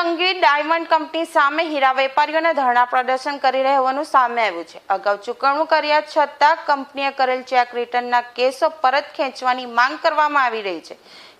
સંગીત diamond company સામે હીરા વેપારીઓને ધરણા પ્રદર્શન કરી રહેવાનું સામે આવ્યું છે। અગાઉ ચૂકવણું કર્યા છતાં કંપનીએ કરેલ ચેક રિટર્નના કેસો પરત ખેંચવાની માંગ કરવામાં આવી રહી છે।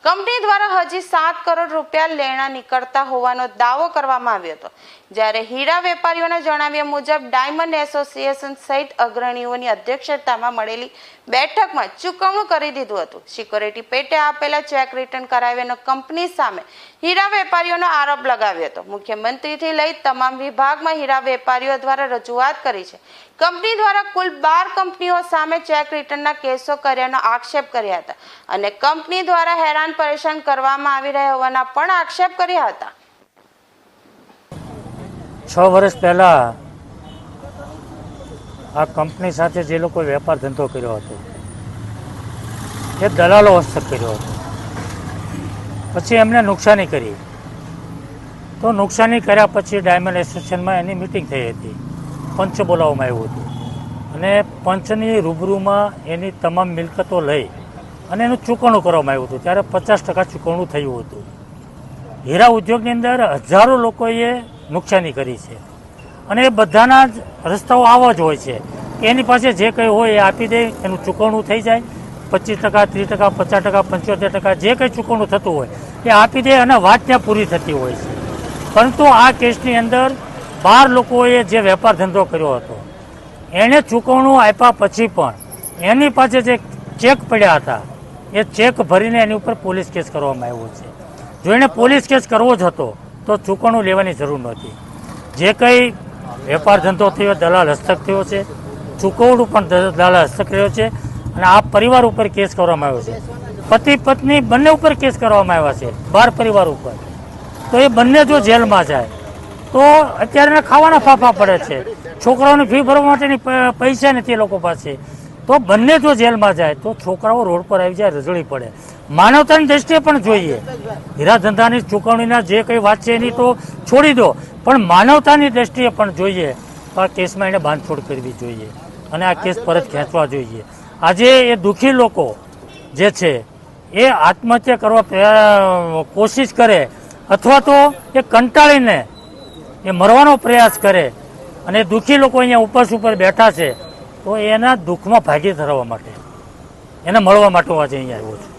કંપની દ્વારા હજી 7 કરોડ રૂપિયા લેણા નીકળતા હોવાનો દાવો કરવામાં આવ્યો હતો, જ્યારે હીરા વેપારીઓના જણાવ્યા મુજબ ડાયમંડ એસોસિએશન સહિત અગ્રણીઓની અધ્યક્ષતામાં મળેલી બેઠકમાં ચૂકવણું કરી દીધું હતું। સિક્યોરિટી પેટે આપેલા ચેક રિટર્ન કરાવ્યાનો કંપની સામે હીરા વેપારીઓનો આરોપ લગાવ્યો હતો। મુખ્યમંત્રીથી લઈ તમામ વિભાગમાં હીરા વેપારીઓ દ્વારા રજૂઆત કરી છે। કંપની દ્વારા કુલ 12 કંપનીઓ સામે ચેક રિટર્નના કેસો કર્યાનો આક્ષેપ કર્યા હતા અને કંપની દ્વારા હેરાન પરેશાન કરવામાં આવી રહ્યા હોવાના પણ આક્ષેપ કર્યા હતા। 6 વર્ષ પહેલા આ કંપની સાથે જે લોકો વેપાર ધંધો કર્યો હતો એ દલાલો હસ્તક કર્યો હતો, પછી એમને નુકસાની કરી, તો નુકસાની કર્યા પછી ડાયમંડ એસોસિએશનમાં એની મિટિંગ થઈ હતી, પંચ બોલાવવામાં આવ્યું હતું અને પંચની રૂબરૂમાં એની તમામ મિલકતો લઈ અને એનું ચૂકવણું કરવામાં આવ્યું હતું। ત્યારે 50% ચૂકવણું થયું હતું। હીરા ઉદ્યોગની અંદર હજારો લોકોએ નુકસાની કરી છે અને એ બધાના જ રસ્તાઓ આવા જ હોય છે કે એની પાસે જે કંઈ હોય એ આપી દે, એનું ચૂકવણું થઈ જાય, 25%, 30%, 50%, 75% જે કંઈ ચૂકવણું થતું હોય એ આપી દે અને વાત ત્યાં પૂરી થતી હોય છે। પરંતુ આ કેસની અંદર 12 લોકોએ જે વેપાર ધંધો કર્યો હતો એણે ચૂકવણું આપ્યા પછી પણ એની પાસે જે ચેક પડ્યા હતા એ ચેક ભરીને એની ઉપર પોલીસ કેસ કરવામાં આવ્યો છે। જો એણે પોલીસ કેસ કરવો જ હતો તો ચૂકવણું લેવાની જરૂર નહોતી। જે કંઈ વેપાર ધંધો થયો દલાલ હસ્તક થયો છે, ચૂકવણું પણ દલાલ હસ્તક રહ્યો છે અને આ પરિવાર ઉપર કેસ કરવામાં આવ્યો છે। પતિ પત્ની બંને ઉપર કેસ કરવામાં આવ્યા છે, 12 પરિવાર ઉપર। તો એ બંને જો જેલમાં જાય તો અત્યારે ખાવાના ફાફા પડે છે, છોકરાઓની ફી ભરવા માટેની પૈસા નથી એ લોકો પાસે, તો બંને જો જેલમાં જાય તો છોકરાઓ રોડ પર આવી જાય, રજળી પડે। માનવતાની દ્રષ્ટિએ પણ જોઈએ, હીરા ધંધાની ચૂકવણીના જે કંઈ વાત છે એની તો છોડી દો, પણ માનવતાની દ્રષ્ટિએ પણ જોઈએ તો આ કેસમાં એને બાંધછોડ કરવી જોઈએ અને આ કેસ પરત ખેંચવા જોઈએ। આજે એ દુઃખી લોકો જે છે એ આત્મહત્યા કરવા કોશિશ કરે અથવા તો એ કંટાળીને એ મરવાનો પ્રયાસ કરે અને દુઃખી લોકો અહીંયા ઉપવાસ ઉપર બેઠા છે, તો એના દુઃખમાં ભાગી થવા માટે એને મળવા માટે આજે અહીંયા આવ્યો છું।